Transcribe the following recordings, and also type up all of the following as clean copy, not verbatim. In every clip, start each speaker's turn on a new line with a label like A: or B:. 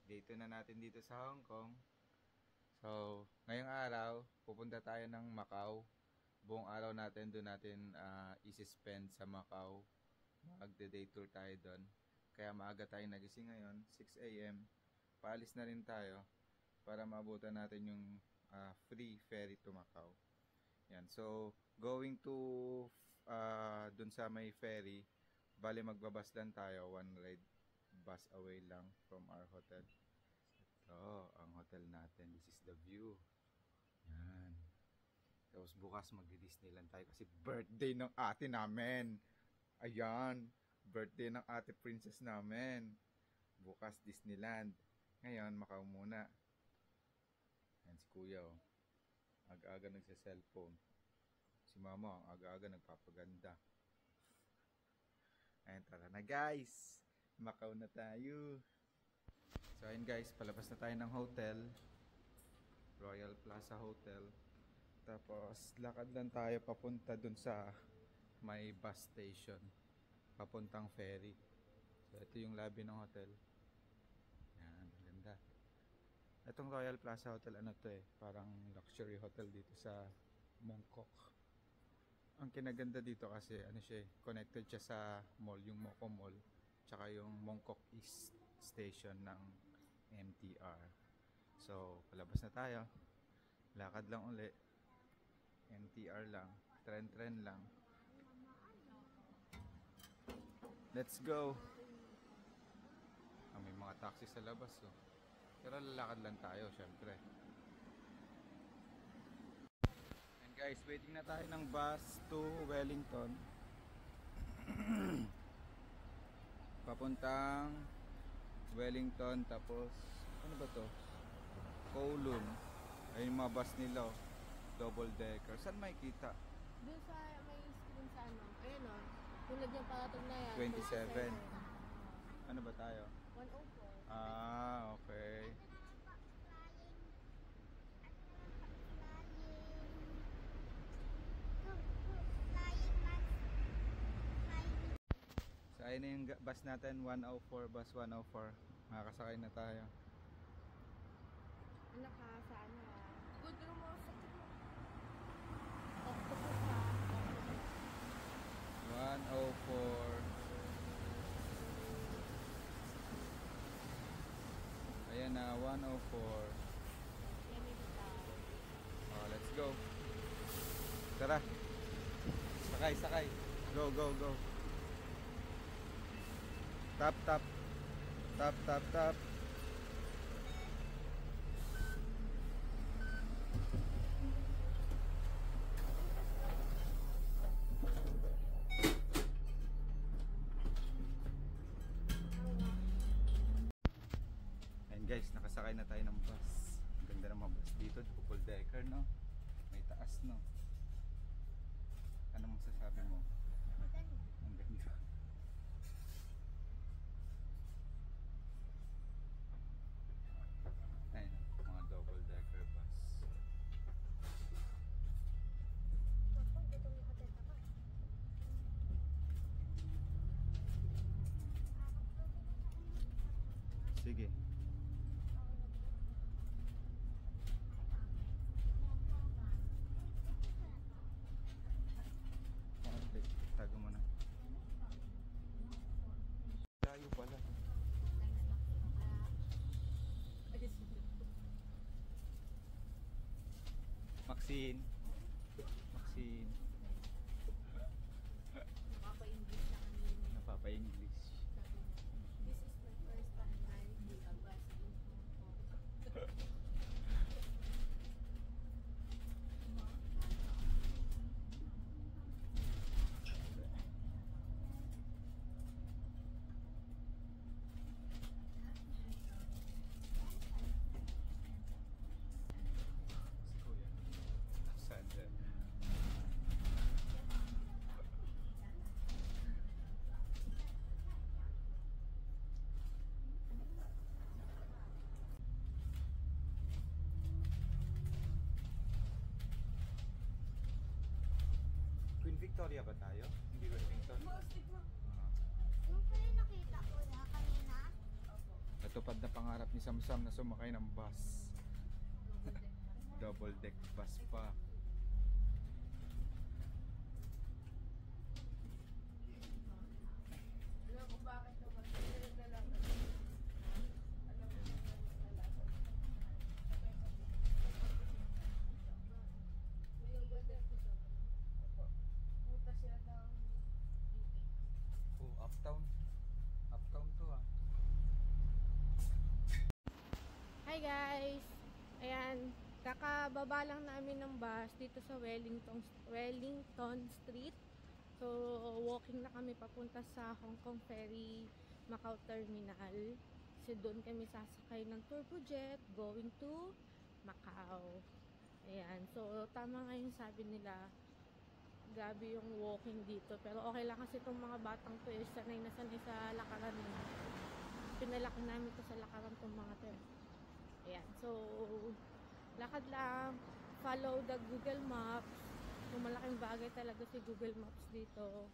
A: Day 2 na natin dito sa Hong Kong. So, ngayong araw, pupunta tayo ng Macau. Buong araw natin doon natin isi-spend sa Macau. Magde-day tour tayo doon. Kaya maaga tayo nagising ngayon, 6 a.m. Paalis na rin tayo para maabutan natin yung free ferry to Macau. Yan. So, going to doon sa may ferry, bali magbabas lang tayo, one ride bus away lang from our hotel. Ito, ang hotel natin. This is the view. Yan. Tapos bukas mag-Disneyland tayo kasi birthday ng ate namin. Ayan. Birthday ng ate princess namin. Bukas Disneyland. Ngayon, Macau muna. Yan si kuya oh. Aga-aga nagsa-cellphone. Si mama, ang aga-aga nagpapaganda. Ayan, tara na guys. Macau na tayo. So ayun guys, palabas na tayo ng hotel. Royal Plaza Hotel. Tapos lakad lang tayo papunta dun sa may bus station. Papuntang ferry. So ito yung lobby ng hotel. Yan, ganda. Itong Royal Plaza Hotel, ano to eh, parang luxury hotel dito sa Mongkok. Ang kinaganda dito kasi, ano siya, connected siya sa mall, yung Moko Mall, tsaka yung Mongkok East Station ng MTR. So, palabas na tayo. Lakad lang uli. MTR lang. Tren-tren lang. Let's go! May mga taxi sa labas oh. Pero lalakad lang tayo, syempre. And guys, waiting na tayo ng bus to Wellington. Papuntang Wellington, tapos ano ba to? Kowloon. Ayun yung mga bus nila oh. Double decker. Saan makikita?
B: Doon sa may screen sa ano. Ayun o. Tulad yung palatag na yan.
A: 27. Ano ba tayo?
B: 104.
A: Okay. So ayun na yung bus natin, 104, bus 104. Makakasakay na tayo.
B: Anak ka sa ano ah. Good room mo sa octopus ha.
A: 104. Ayan na, 104.
B: Yan yung bitaw.
A: Oh, let's go. Tara. Sakay, sakay. Go, go, go. Tap, tap. Tap, tap, tap. And guys, nakasakay na tayo ng bus. Ang ganda ng mga bus dito, double decker no. May taas no. Ano masasabi mo? Ang ganda. Ayun, mga double decker bus. Sige. Tago mo na. Layo pala. Maxine. Maxine.
B: Napapa-English na kami.
A: Napapa-English.
B: This is my first time riding with a bus in Hong Kong.
A: Sandal. Queen Victoria ba tayo? Hindi Wellington?
B: Stick mo.
A: Ah.
C: Yung pala nakita ko na kanina.
A: Natupad na pangarap ni Samsam na sumakay ng bus. Double deck bus pa.
B: Alam ko bakit naman. Nalalaman. Alam ko nalalaman. May ganda ko sa puta siya ng
A: Oh, uptown. Uptown to ah.
B: Hi guys! Ayan, kakababa lang namin ng bus dito sa Wellington Street. So, walking na kami papunta sa Hong Kong Ferry Macau Terminal. Kasi doon kami sasakay ng turbojet going to Macau. Ayan, so tama nga yung sabi nila, grabe yung walking dito. Pero okay lang kasi itong mga batang to sanay na sanay sa lakaran. Pinalaki namin to sa lakaran itong mga to. Ayan, so lakad lang, follow the Google Maps. Kung malaking bagay talaga si Google Maps dito.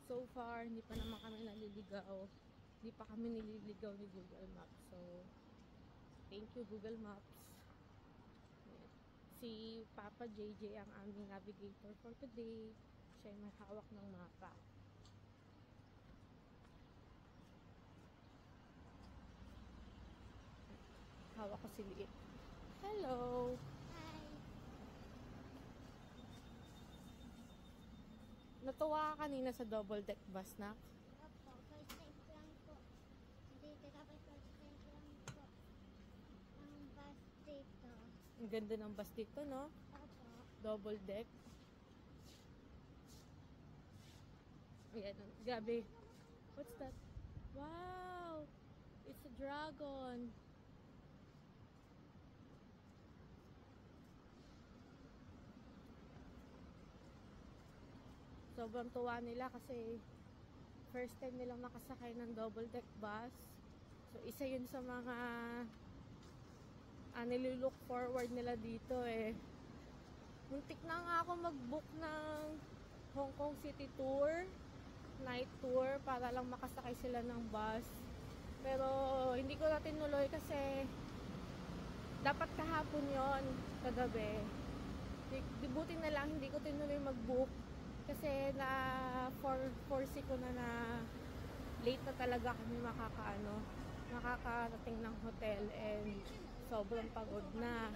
B: So far, hindi pa naman kami naliligaw. Hindi pa kami nililigaw ni Google Maps. So, thank you Google Maps. Ayan. Si Papa JJ ang aming navigator for today. Siya yung may hawak ng mapa. Hawak ko si Liit. Hello!
C: Hi.
B: Natuwa ka kanina sa double deck bus na?
C: Opo, first time ko lang po. Dito kapag first time ko lang po. Ang bus dito.
B: Ang ganda ng bus dito, no?
C: Opo.
B: Double deck. Ayan, grabe. What's that? Wow! It's a dragon. Sobrang tuwa nila kasi first time nilang nakasakay ng double deck bus. So isa yun sa mga nililook forward nila dito eh. Muntik na nga ako mag-book ng Hong Kong City Tour, night tour, para lang makasakay sila ng bus. Pero hindi ko na tinuloy kasi dapat kahapon yon, kagabi. Buti na lang hindi ko tinuloy mag-book kasi na foresee ko na late na talaga kami makakarating ng hotel and sobrang pagod na.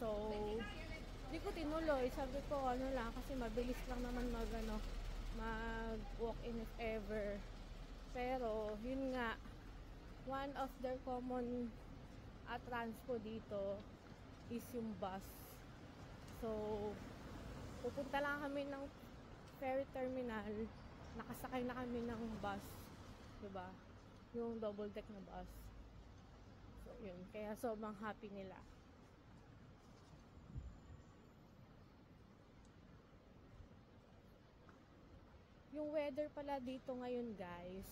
B: So hindi ko tinuloy, sabi ko ano lang kasi mabilis lang naman mag walk in if ever. Pero yun nga, one of their common transpo dito is yung bus. So pupunta lang kami ng ferry terminal, nakasakay na kami ng bus, diba? Yung double deck na bus. So yun, kaya sobrang happy nila. Yung weather pala dito ngayon guys,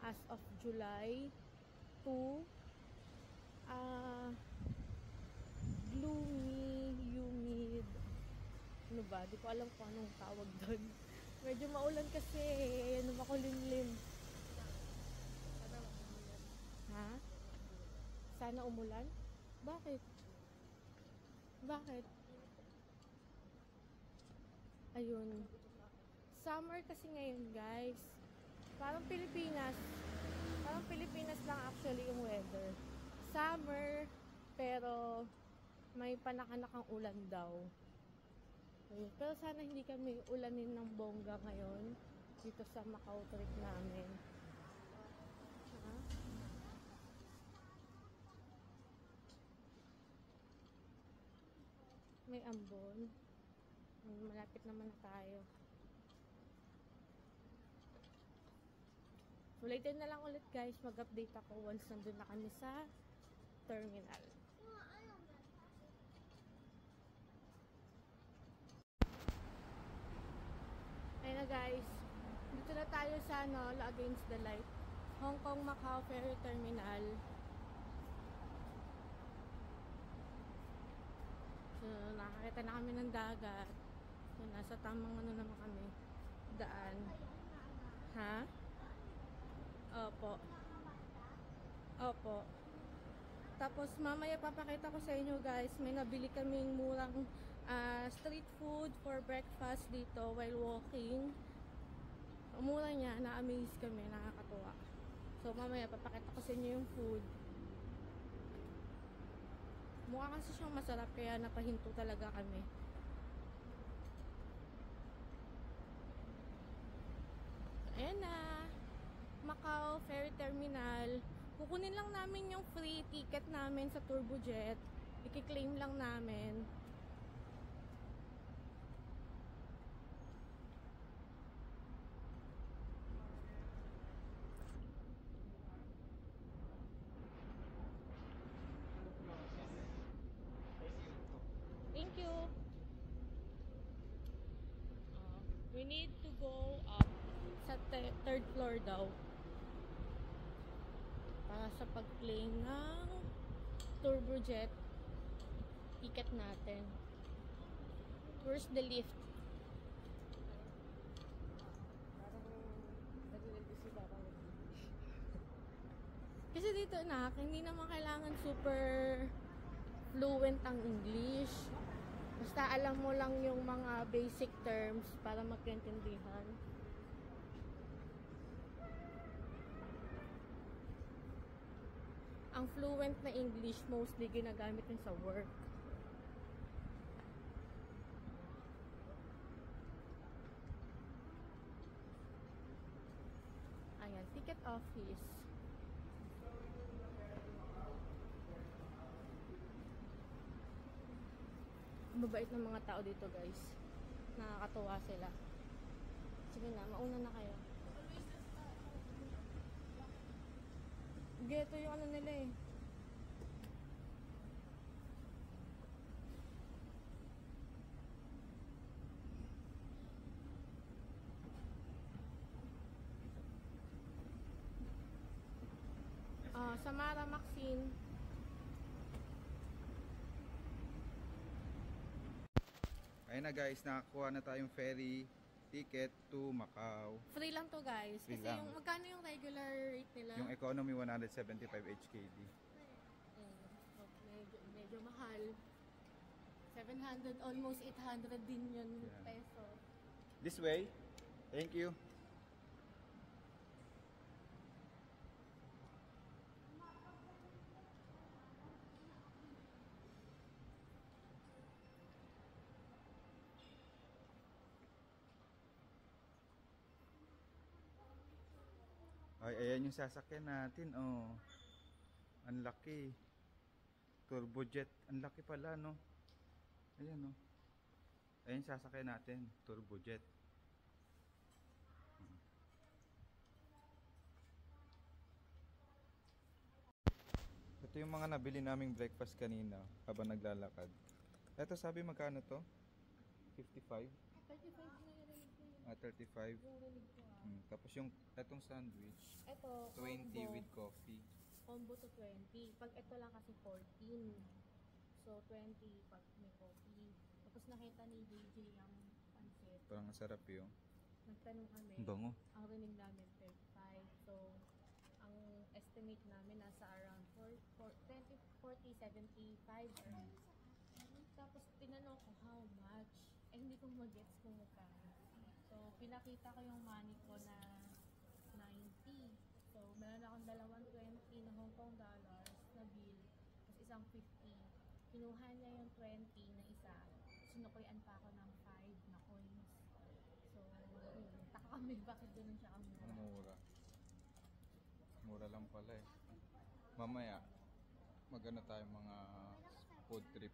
B: as of July 2, gloomy, humid, ano ba, di ko alam kung anong tawag doon. Medyo maulan kasi, ano makulimlim. Ha? Sana umulan? Bakit? Bakit? Ayun. Summer kasi ngayon guys. Parang Pilipinas. Parang Pilipinas lang actually yung weather. Summer, pero may panakanakang ulan daw. Ayun. Pero sana hindi kami ulanin ng bongga ngayon dito sa Macau trip namin. Ha? May ambon. Malapit naman na tayo. So later na lang ulit guys, mag-update ako once nandun na kami sa terminal. Ayun na guys, dito na tayo sa against the light, Hong Kong Macau Ferry Terminal. So nakakita na kami ng dagat. So nasa tamang naman kami, daan. Ha? Opo. Opo. Tapos mamaya papakita ko sa inyo guys, may nabili kaming murang street food for breakfast dito while walking. Ang mura niya, na-amaze kami, nakakatuwa. So mamaya papakita ko sa inyo yung food. Mukha kasi siyang masarap kaya napahinto talaga kami. Ayan na, Macau Ferry Terminal. Kukunin lang namin yung free ticket namin sa Turbojet. I-claim lang namin. Thank you. We need to go up sa third floor daw. Para sa pag-claim ng Turbojet ticket natin. Where's the lift? Kasi dito hindi naman kailangan super fluent ang English. Basta alam mo lang yung mga basic terms para magkaintindihan. Ang fluent na English mostly ginagamit din sa work. Ayan, ticket office. Mabait ng mga tao dito guys. Nakakatuwa sila. Sige na, mauna na kayo. Ito yung ano nila eh. Samara Maxine.
A: Ayun na guys, nakakuha na tayong ferry ticket to Macau.
B: Free lang to guys.
A: Free
B: Kasi
A: lang.
B: yung magkano yung regular rate nila?
A: Yung economy 175 HKD.
B: Medyo mahal. 700, almost 800 din yun
A: Yeah.
B: peso.
A: This way. Thank you. Ay, ayan yung sasakyan natin, oh. Ang laki. Turbojet. Ang laki pala, no? Ayan, oh. Ayan yung sasakyan natin. Turbojet. Ito yung mga nabili naming breakfast kanina habang naglalakad. Ito sabi magkano to? 55?
B: 35 na yung rinig ko yun.
A: 35.
B: Yung rinig ko
A: Tapos yung etong sandwich,
B: Ito,
A: 20
B: combo.
A: with coffee.
B: Combo to 20. Pag ito lang kasi 14. So, 20 pag may coffee. Tapos nakita ni JJ yung pancit.
A: Parang ang sarap yung.
B: Nagtanong kami.
A: Ang bango.
B: Ang rinig namin 35. So, ang estimate namin nasa around 20, 40, 75. Tapos tinanong ko how much. Eh hindi ko mag-gets kung magkano. So, pinakita ko yung money ko na 90. So, meron akong dalawang 20 na Hong Kong dollars na bill. Tapos isang 50. Kinuha niya yung 20 na isa. Sinuklian pa ako ng 5 na coins. So, yun. Taka kami bakit ganun siya kamura.
A: Mura. Mura lang pala eh. Mamaya, magano tayo mga food trip.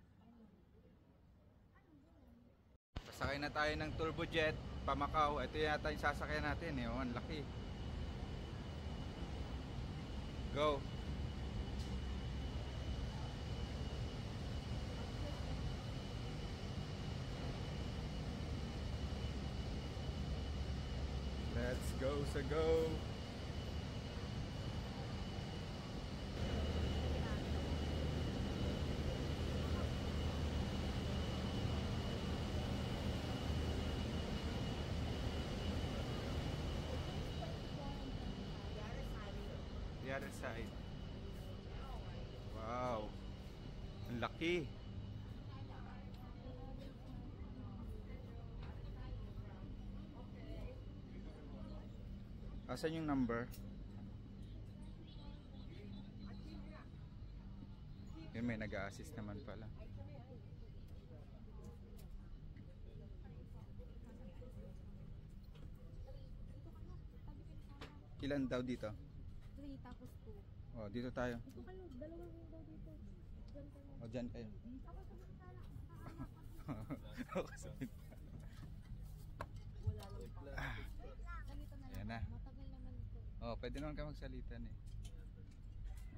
A: Sasakay na tayo ng Turbojet pa Macau. Ito yata yung sasakyan natin eh. Oh, ang laki. Go. Let's go sa go. The other side. Wow. Ang laki. Asan yung number? Yun, may nag-a-assist naman pala. Ilan daw dito?
B: 3 tapos 2.
A: Oh, dito tayo.
B: Ito kayo, dalawang window dito. Diyan kayo.
A: O, dyan kayo.
B: Ako sa bintana.
A: Ako sa bintana.
B: Wala lang pa. Ganito na
A: Ayan na.
B: lang. Matagal naman ito.
A: Oh, pwede naman ka magsalitan eh.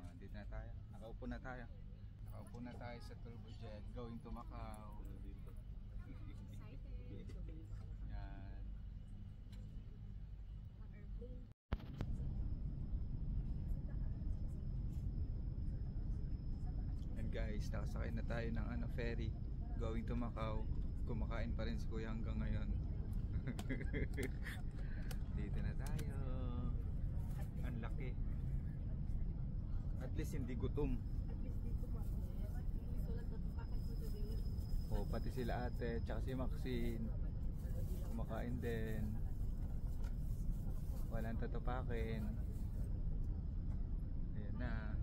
A: Oh, dito na tayo. Nakaupo na tayo. Nakaupo na tayo sa turbojet going to Macau. Yan. And guys, nakasakay na tayo ng ferry going to Macau. Kumakain pa rin si Kuya hanggang ngayon. Dito na tayo. Ang laki. At least hindi gutom. Oh, pati sila ate, tsaka si Maxine kumakain din. Walang tatupakin. Ayan na.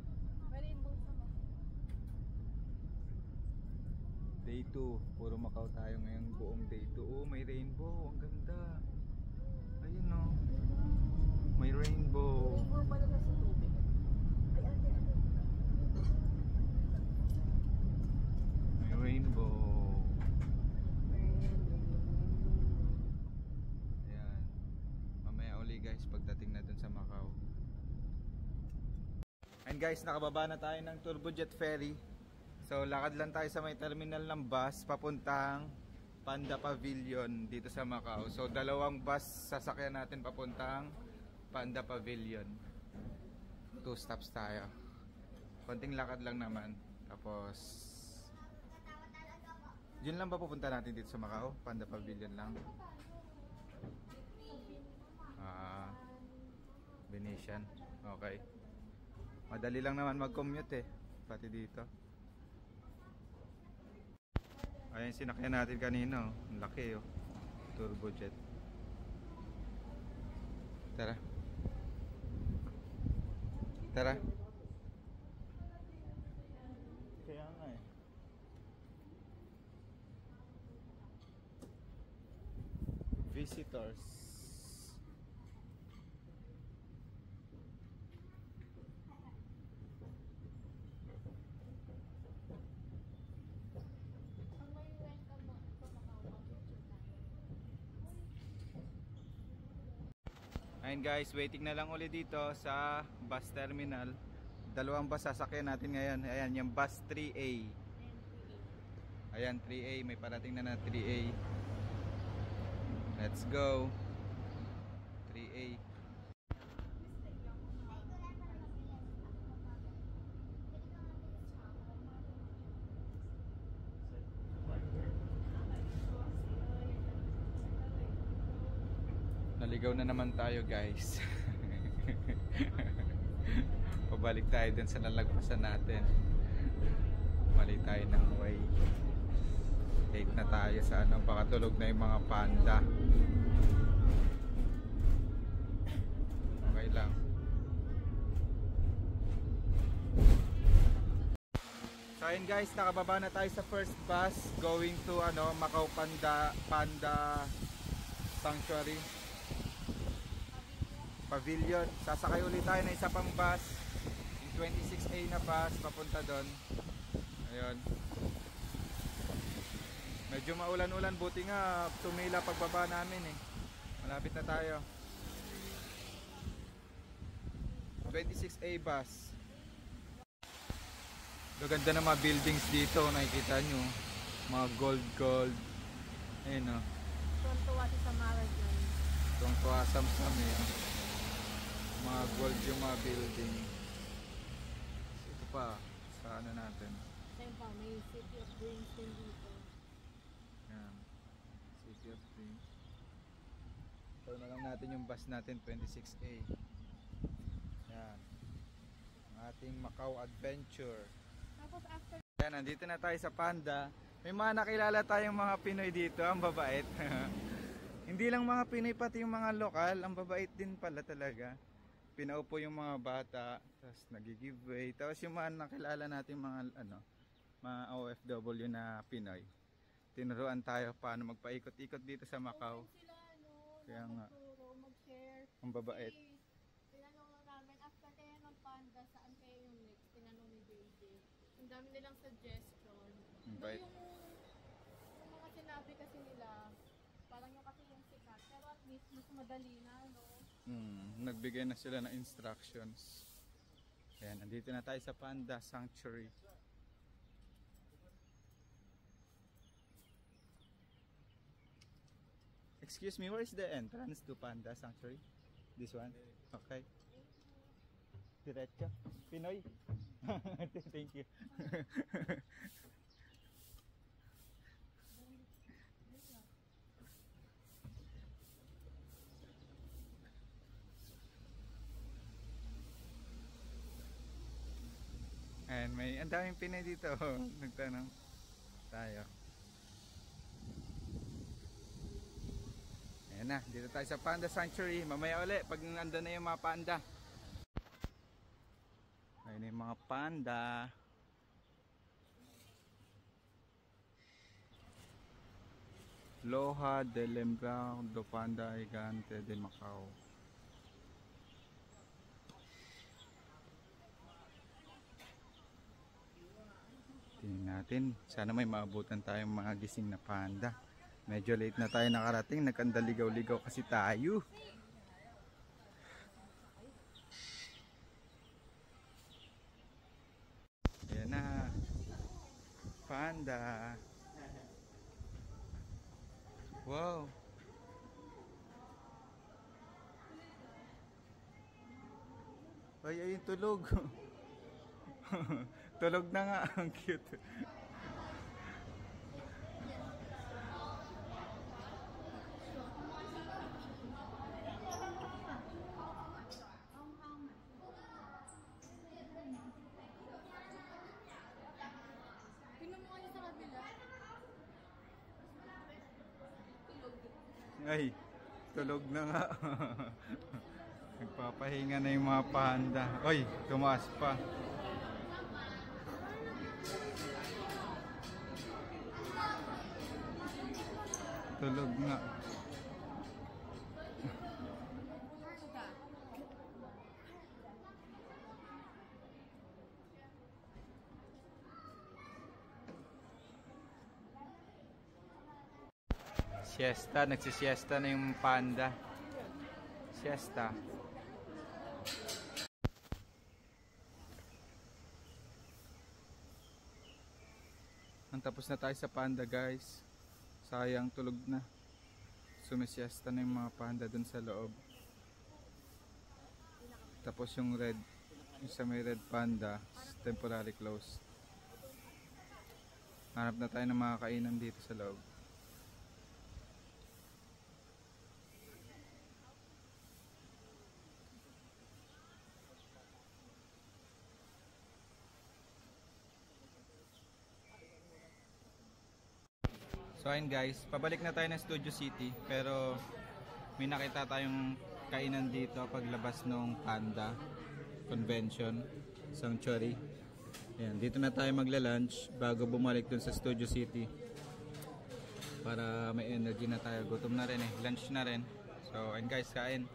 A: Day 2, puro Macau tayo ngayong buong day 2. Oh, may rainbow, ang ganda. Ayun oh. May rainbow.
B: Rainbow pala na sa tubig.
A: May rainbow. Ayan. Mamaya uli guys pagdating na dun sa Macau. And guys, nakababa na tayo ng Turbojet Ferry. So lakad lang tayo sa may terminal ng bus papuntang Panda Pavilion dito sa Macau. So dalawang bus sasakyan natin papuntang Panda Pavilion. 2 stops tayo. Konting lakad lang naman. Tapos yun lang ba pupunta natin dito sa Macau? Panda Pavilion lang. Venetian. Okay. Madali lang naman mag-commute eh. Pati dito. Ayan, sinakyan natin kanina. Ang laki oh. Turbojet. Tara. Tara. Kaya nga eh. Visitors. Ayun guys, waiting na lang ulit dito sa bus terminal. Dalawang bus sasakyan natin ngayon. Ayan, yung bus 3A. Ayan, 3A. May parating na na 3A. Let's go. 3A. Naligaw na naman tayo guys. Pabalik tayo dun sa nalagpasan natin. Mali tayo ng way. Late na tayo sa baka tulog na yung mga panda. Okay lang. So ayun guys, nakababa na tayo sa first bus going to Macau Panda Sanctuary Pavilion. Sasakay ulit tayo na isa pang bus, yung 26A na bus papunta doon. Ayun. Medyo maulan-ulan, buti nga tumila pagbaba namin eh. Malapit na tayo. 26A bus. Ganda ng mga buildings dito, nakikita nyo. Mga gold. Ayun o.
B: Tuwan-tuwa si Samara dyan.
A: Tuwang-tuwa Samsam eh. Mga gold yung mga building. Ito pa, sa natin.
B: Same pa, may City of Dreams din dito.
A: Yan. City of Dreams. Ito na lang natin yung bus natin, 26A. Yan. Ang ating Macau Adventure.
B: Tapos after
A: Yan, nandito na tayo sa Panda. May mga nakilala tayong mga Pinoy dito, ang babait. Hindi lang mga Pinoy, pati yung mga lokal, ang babait din pala talaga. Pinaupo yung mga bata, tapos nag-giveaway. Tapos yung mga nakilala natin mga mga OFW na Pinoy. Tinuruan tayo paano magpaikot-ikot dito sa Macau.
B: open sila,
A: Kaya nga,
B: magturo, mag-share.
A: ang babait.
B: Kasi, tinanong lang namin, after kaya ng Panda, saan kaya yung next? Tinanong ni JJ. Ang dami nilang suggestion.
A: Ang
B: No,
A: bait.
B: yung mga sinabi kasi nila, parang yung kasi yung sikat. Pero at least, mas madali na, no?
A: Nagbigay na sila ng instructions. Ayan, nandito na tayo sa Panda Sanctuary. Excuse me, where is the entrance to Panda Sanctuary? This one? Okay. Diretso. Pinoy. Thank you. And may ang daming Pinoy dito. Nagtanong tayo. Ayan na, dito tayo sa Panda Sanctuary. Mamaya ulit pag nandun na yung mga panda. Ayun yung mga panda. Loja de Lembra do Panda Gigante de Macau. Tingnan natin. Sana may maabutan tayong mga gising na panda. Medyo late na tayo nakarating. Nagkandaligaw-ligaw kasi tayo. Ayan na. Panda. Wow. Ay, ayun tulog. Tulog na nga. Ang cute.
B: Tingnan mo kayo sa kabila.
A: Ay, tulog na nga. Nagpapahinga na yung mga panda. Oy, tumaas pa. Tulog nga. Siesta, nagsisiesta na yung panda. Siesta. Ang tapos na tayo sa panda, guys. Sayang, tulog na. Sumisiesta na yung mga panda dun sa loob. Tapos yung red, yung sa may red panda, temporary closed. Hanap na tayo ng mga kainan dito sa loob. So ayun guys, pabalik na tayo ng Studio City, pero may nakita tayong kainan dito paglabas ng Panda Convention Sanctuary. Ayan, dito na tayo magla-lunch bago bumalik dun sa Studio City para may energy na tayo. Gutom na rin eh, lunch na rin. So ayun guys, kain.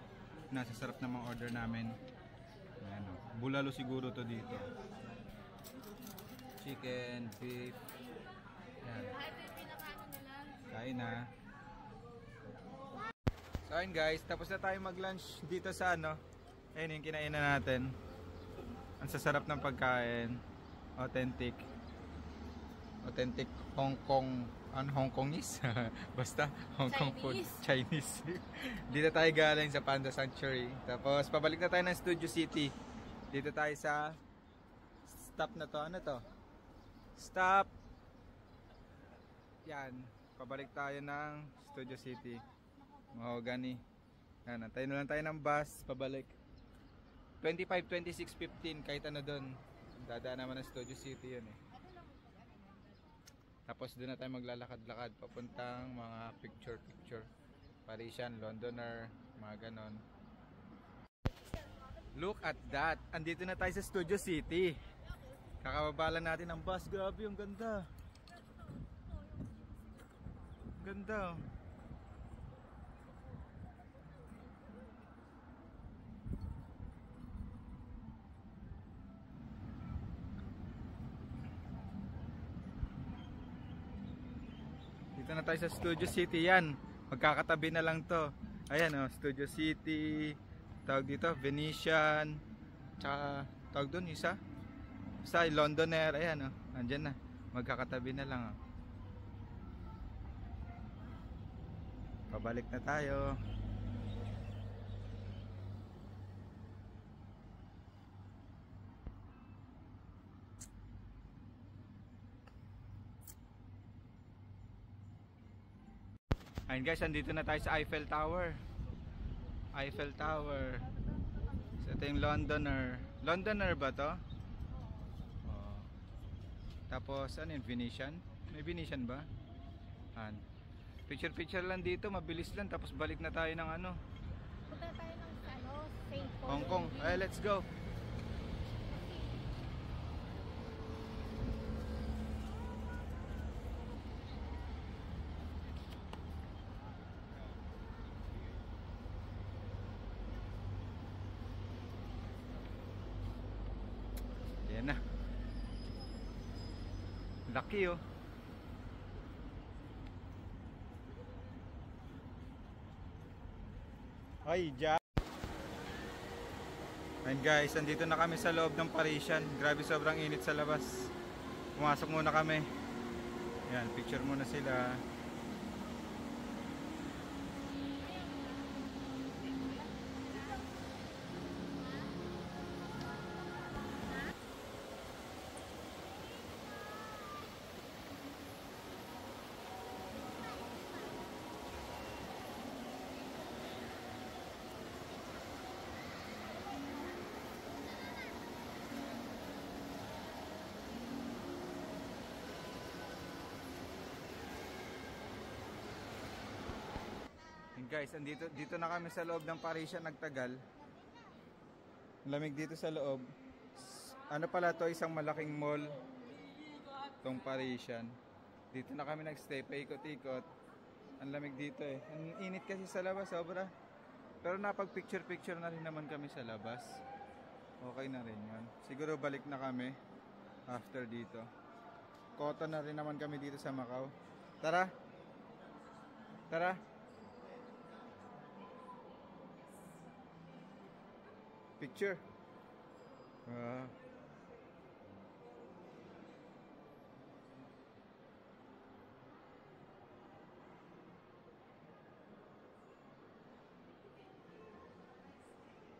A: Nasa sarap na mga order namin. Ayan, oh. Bulalo siguro to dito. Chicken, beef. Ayan. Kain na. So ayun guys, tapos na tayo mag-lunch dito sa ayun yung kinainan natin. Ang sasarap ng pagkain. Authentic Hong Kong, Hong Kongese? Basta Hong Kong food, Chinese. Dito tayo galing sa Panda Sanctuary. Tapos pabalik na tayo ng Studio City. Dito tayo sa stop na to. Ano to? Stop. Yan. Pabalik tayo ng Studio City. Mahogany. Yan, antayin na lang tayo ng bus pabalik. 25, 26, 15 kahit ano doon. Dadaan naman ng Studio City yun eh. Tapos doon na tayo maglalakad-lakad papuntang mga picture-picture. Parisian, Londoner, mga ganon. Look at that! Andito na tayo sa Studio City. Kakababalan natin ang bus. Grabe, yung ganda. Ganda. Dito na tayo sa Studio City yan. Magkakatabi na lang to. Ayan oh, Studio City. Tawag dito, Venetian. Tsaka, tawag doon, isa Londoner. Ayan oh, nandyan na. Magkakatabi na lang oh. Pabalik na tayo. Ayun guys, andito na tayo sa Eiffel Tower. Eiffel Tower. So ito yung Londoner. Londoner ba to? Oh. Tapos ano yung Venetian? May Venetian ba? Picture lang dito, mabilis lang. Tapos balik na tayo ng ano.
B: Punta tayo ng St. Paul.
A: Hong Kong. Ay, let's go. Yan na. Laki oh. Ay, Jack. And guys, andito na kami sa loob ng Parisian. Grabe, sobrang init sa labas. Pumasok muna kami. Yan, picture muna sila. Guys, dito na kami sa loob ng Parisian, nagtagal. Lamig dito sa loob. Ano pala to, isang malaking mall. Tong Parisian. Dito na kami nagstay, paikot-ikot. Ang lamig dito eh. Ang init kasi sa labas, sobra. Pero napag-picture-picture na rin naman kami sa labas. Okay na rin yun. Siguro balik na kami after dito. Kota na rin naman kami dito sa Macau. Tara! Tara! Picture.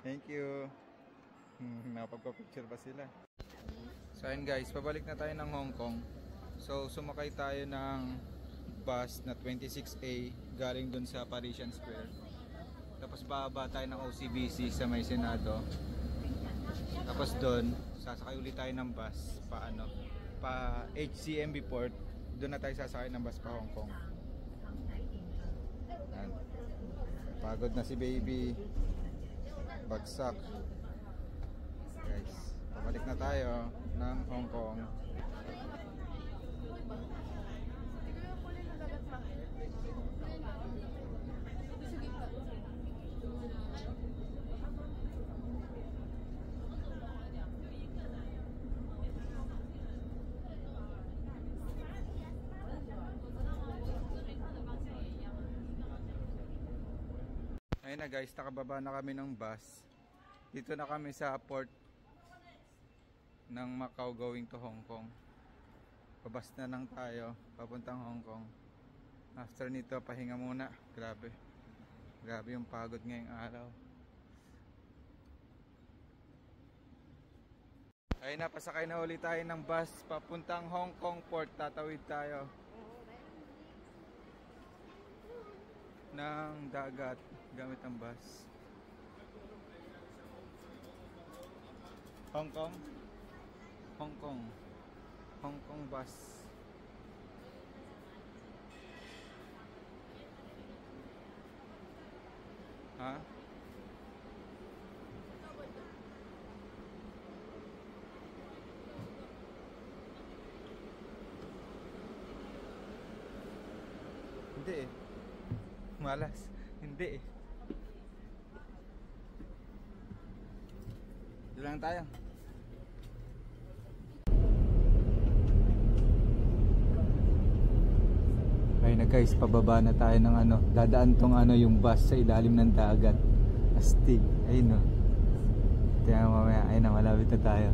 A: Thank you. Napagpa-picture pa sila. So ayun guys, pabalik na tayo ng Hong Kong. So sumakay tayo ng bus na 26A galing dun sa Parisian Square. Tapos bababa tayo ng OCBC sa may Senado. Tapos doon, sasakay ulit tayo ng bus pa HCMB Port. Doon na tayo sasakay ng bus pa Hong Kong. Yan. Pagod na si baby. Bagsak. Guys, pabalik na tayo ng Hong Kong. Ayun na guys, nakababa na kami ng bus. Dito na kami sa port ng Macau going to Hong Kong. Pabas na lang tayo papuntang Hong Kong. After nito, pahinga muna. Grabe. Grabe yung pagod ngayong araw. Ayun na, pasakay na ulit tayo ng bus papuntang Hong Kong port. Tatawid tayo ng dagat gamit ang bus. Hong Kong Hong Kong. Hong Kong bus. Ha? Hindi eh. Malas. Hindi eh. Dito lang tayo. Ayun na guys, pababa na tayo ng ano. Dadaan tong ano yung bus sa ilalim ng dagat. Astig. Ayun no. Kaya mamaya, ayun na, malapit na tayo.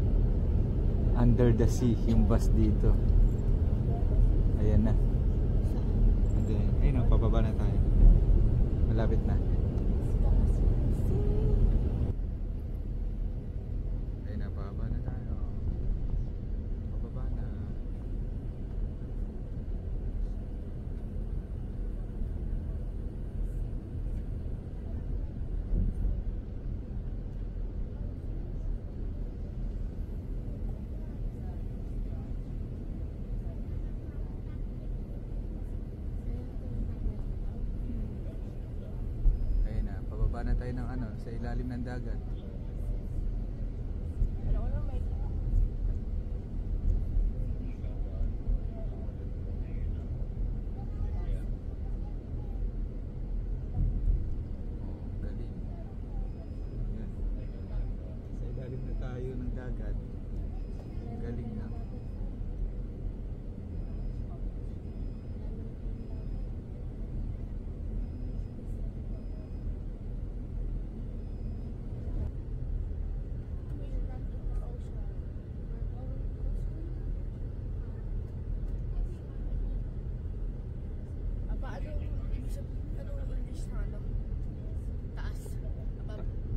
A: Under the sea yung bus dito. Ayan na. Ayun na, pababa na tayo. Malapit na. Ayun na, pababa na tayo. Pababa na. Ayun na, pababa na tayo ng ano, sa ilalim ng dagat. Oh, galing. Yan. Sa ilalim na tayo ng dagat. Galing na.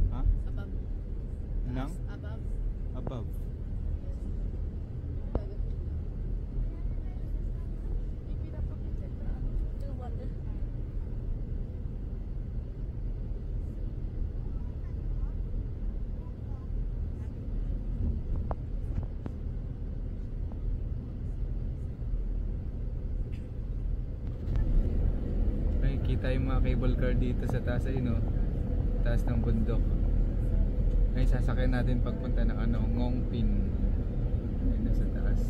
A: Ha? Nang? Above. Ay, kita yung mga cable car dito sa taas ay no. Taas ng bundok. Ay, sasakyan natin pagpunta ng ano, Ngongpin. Ayun na sa taas.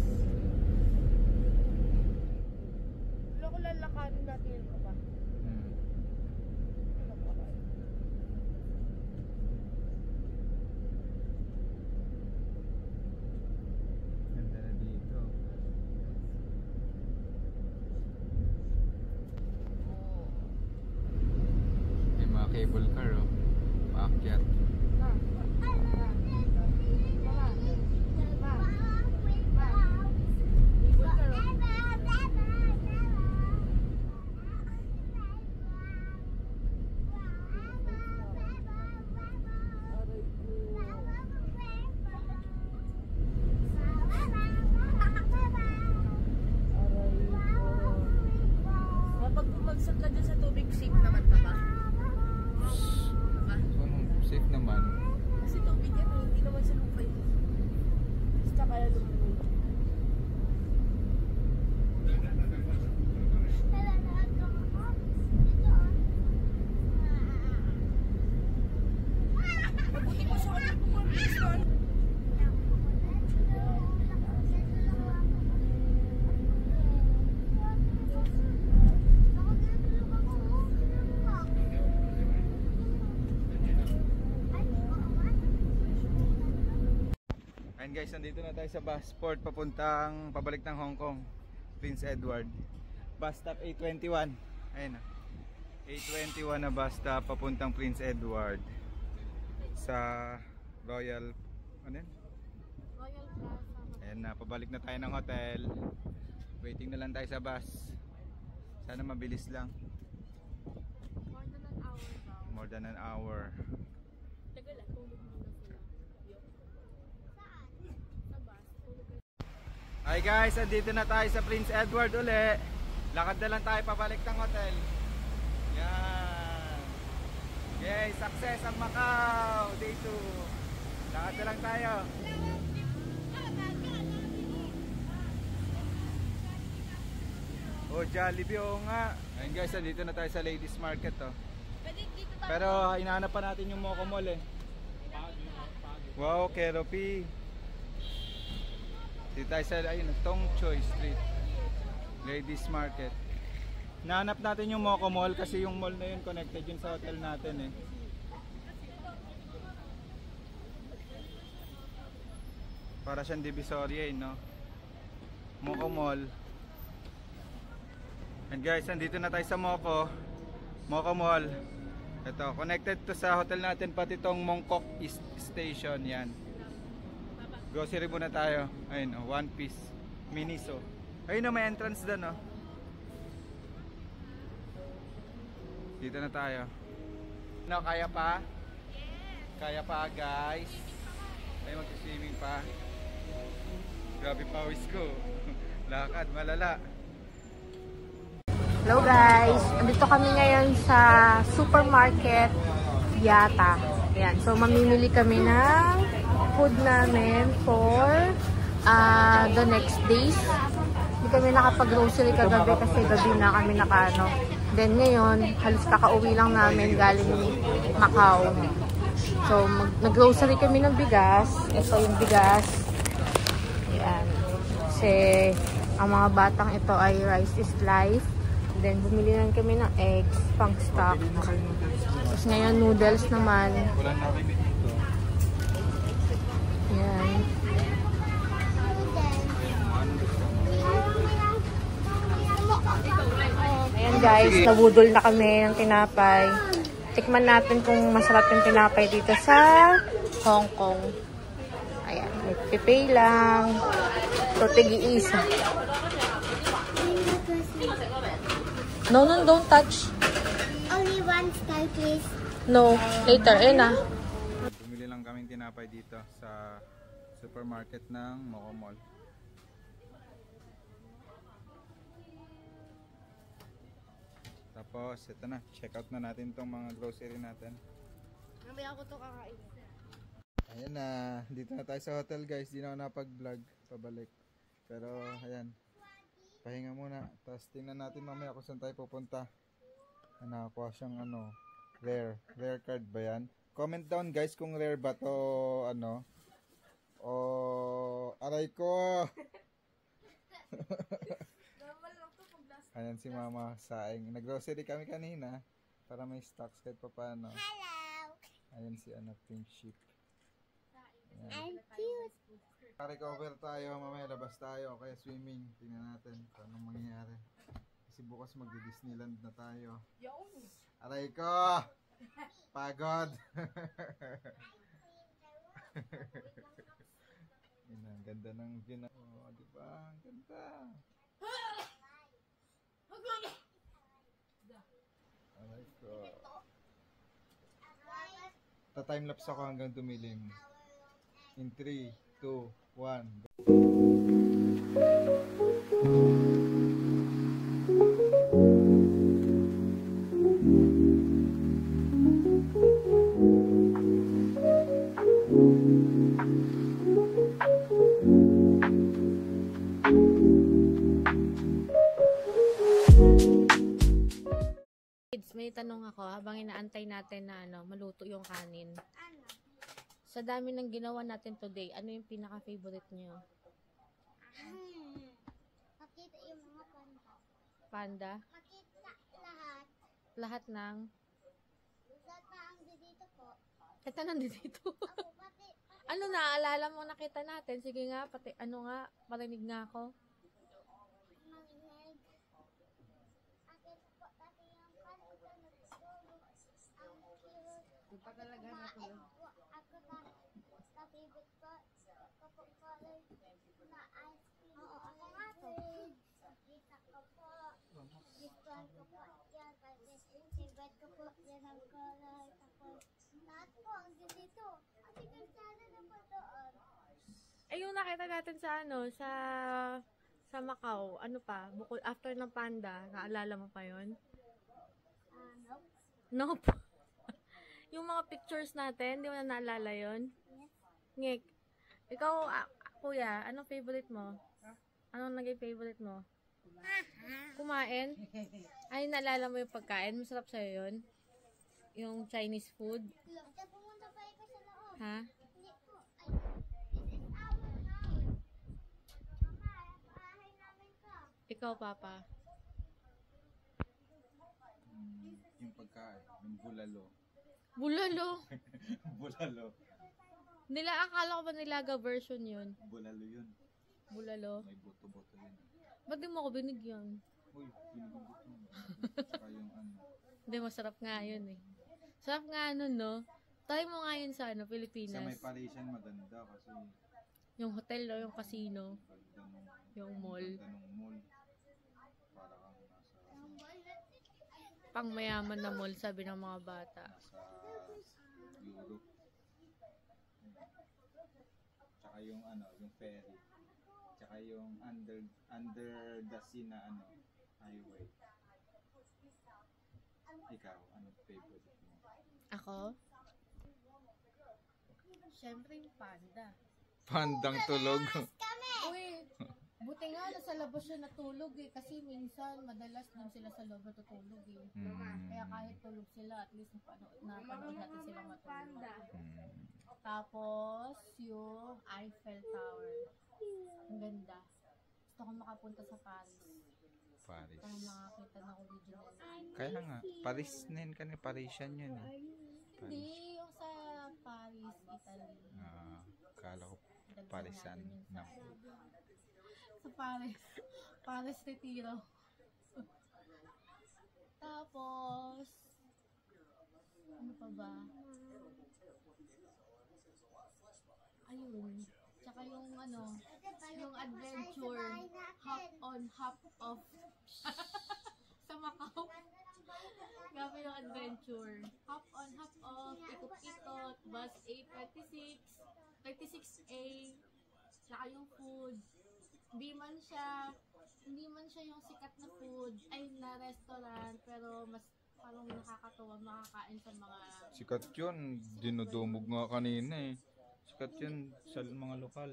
B: Wala ko lalakarin natin yun pa.
A: Hmm. Ganda na dito. May mga cable car oh. Paakyat.
B: Pag bumagsak ka dyan sa tubig, safe naman ka ba? Diba?
A: Safe naman.
B: Kasi tubig yan, hindi naman siya lupay. Basta kaya lumunod. Mabuti mo sa walang pumapisyon.
A: Ayun guys, nandito na tayo sa Busport pabalik ng Hong Kong, Prince Edward. Bus stop 821. Ayun na. 821 na bus stop papuntang Prince Edward. Sa Royal ano yun?
B: Royal Plaza.
A: Ayun na, pabalik na tayo ng hotel. Waiting na lang tayo sa bus. Sana mabilis lang.
B: More than an hour daw.
A: More than an hour.
B: Tagal, tulog muna sila. Sa bus, tulog kayo.
A: Hi guys, andito na tayo sa Prince Edward uli. Lakad na lang tayo pabalik ng hotel. Yan. Yay, success ang Macau. Day 2. Lakad na lang tayo. O, Jollibee, oo nga. Ayun guys, dito na tayo sa Ladies Market, oh. Pero hinahanap pa natin yung Moco Mall, eh. Wow, Keropi. Dito tayo sa, ayun, Tong Choi Street. Ladies Market. Hinahanap natin yung Moco Mall kasi yung mall na yun connected yun sa hotel natin, eh. Para siyang Divisoria, eh, no? Moco Mall. And guys, nandito na tayo sa Moco Mall. Ito, connected to sa hotel natin, pati itong Mongkok East Station. Yan. Grocery muna tayo. Ayun, oh, One Piece Miniso. Ayun, oh, may entrance doon, oh. Dito na tayo. No, kaya pa? Kaya pa, guys. Ay, mag-swimming pa. Grabe pawis ko. Lakad, malala.
B: Hello guys! Andito kami ngayon sa supermarket Yata. Ayan. So, mamimili kami ng food namin for the next days. Hindi kami nakapag-grocery kagabi kasi gabi na kami nakano. Then ngayon, halos kakauwi lang namin galing Macau. So, nag-grocery kami ng bigas. Ito yung bigas. Ayan. Kasi ang mga batang ito ay rice is life. Then, bumili lang kami ng eggs, pang stock. Tapos ngayon, noodles naman.
A: Wala na kami dito.
B: Yan. Ayan guys, nabudol na kami ng tinapay. Tikman natin kung masarap yung tinapay dito sa Hong Kong. Ayan, nagpipay lang. So, tigi-isa. No, don't touch.
C: Only one star, please.
B: No, later. Na.
A: Bumili lang kaming tinapay dito sa supermarket ng Moco Mall. Tapos, ito na. Check out na natin tong mga grocery natin.
B: Mamaya ako to kakain.
A: Ayan na. Dito na tayo sa hotel guys. Di na ako napag-vlog. Pabalik. Pero, ayan. Pahinga muna. Tapos tingnan natin mamaya kung saan tayo pupunta. Nakakuha siyang rare. Rare card ba yan? Comment down guys kung rare ba to aray ko. Ayan si mama saing. Nag-grocery kami kanina para may stocks kahit pa paano.
C: Hello.
A: Ayan si pink sheep.
C: I'm cute.
A: Recover tayo, mamaya labas tayo, kaya swimming. Tingnan natin kung anong mangyayari. Kasi bukas magdi-Disneyland na tayo. Aray ko! Pagod! Yun, ang ganda ng view na. Oh, diba? Ang ganda! Aray ko. Ta-timelapse ako hanggang dumilim. In 3, 2, 1.
B: Kids, may tanong ako habang inaantay natin na maluto yung kanin.
C: Ano?
B: Sa dami ng ginawa natin today, ano yung pinaka-favorite nyo?
C: Makita yung mga panda.
B: Panda?
C: Makita lahat.
B: Lahat ng...
C: Lahat na ang dito po.
B: Ito nandito.
C: Ako pati.
B: Ano naaalala mo nakita natin? Sige nga, pati marinig nga ako.
C: Manginig. Akin po pati yung kanta nagtulog. Ang cute.
B: Pa talaga na
C: Kumain po ako na favorite ko. Kapag color na ice cream. Oo, ako nga to. Kita ko po. Gustuhan ko po yan. Kasi favorite ko po yan ang color. Tapos lahat po ang dito. Ang tingin sana na po doon.
B: Eh, yung nakita natin sa Macau, ano pa? Bukod after ng panda, naalala mo pa yon?
C: Nope.
B: Nope. Yung mga pictures natin, di mo na naalala yon?
C: Yes.
B: Ngek, ikaw, kuya, anong favorite mo? Anong naging favorite mo? Kumain? Ay, naalala mo yung pagkain? Masarap sa'yo yun? Yung Chinese food?
C: Ate, pumunta pa ikaw sa loob.
B: Ha?
C: Hindi po. Ay, this is our house. Mama, bahay namin to.
B: Ikaw, Papa?
A: Yung pagkain, yung bulalo.
B: Bulalo.
A: Bulalo.
B: Akala ko ba nilaga version yun?
A: Bulalo yun.
B: Bulalo.
A: May buto-buto yun.
B: Ba't di mo ako binigyan?
A: Uy, binibuto mo. Saka yung ano.
B: Hindi, masarap nga yun eh. Sarap nga nun, no? Try mo nga yun sa
A: Sa
B: Pilipinas.
A: may Parisian maganda kasi
B: Yung hotel, no? Yung casino.
A: ganda nung,
B: Yung mall.
A: ganda nung mall. Para kang
B: Pang mayaman na mall, sabi ng mga bata.
A: nasa Europe. Tsaka yung ano, yung ferry. Tsaka yung under the sea na ano, highway. Ikaw, ano favorite mo?
B: Ako? Siyempre yung panda.
A: Pandang tulog.
B: Uy, buti nga nasa labas siya natulog eh. Kasi minsan, madalas din sila sa loob natutulog eh. Kaya kahit tulog sila, at least napanood natin sila matulog. Tapos, yung Eiffel Tower. Ang ganda. Gusto ko makapunta sa Paris.
A: Paris.
B: Para makakita ng original.
A: Kaya nga, Paris din ka ni Parisian yun eh.
B: Hindi, yung sa Paris, Italy.
A: Kala ko
B: Dagdag
A: Parisan.
B: natin yun
A: No.
B: Sa Paris. Paris Retiro. Tapos, ano pa ba? Ayun. Tsaka yung ano, yung adventure, hop on, hop off. Sa Macau. Grabe yung adventure. Hop on, hop off, ikot-ikot, bus A36, 36A, tsaka yung food. Hindi man siya yung sikat na food, ay na restaurant, pero mas parang nakakatuwa makakain sa mga
A: Sikat yun. Dinudumog nga kanina eh. Sikat yun sa mga lokal.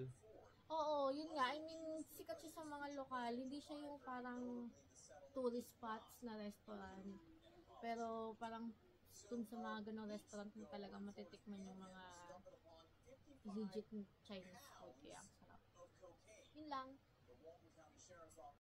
B: Oo, yun nga. I mean, sikat siya sa mga lokal. Hindi siya yung parang tourist spots na restaurant. Pero parang dun sa mga ganong restaurant mo talaga matitikman yung mga legit Chinese food. Kaya ang sarap. Yun lang.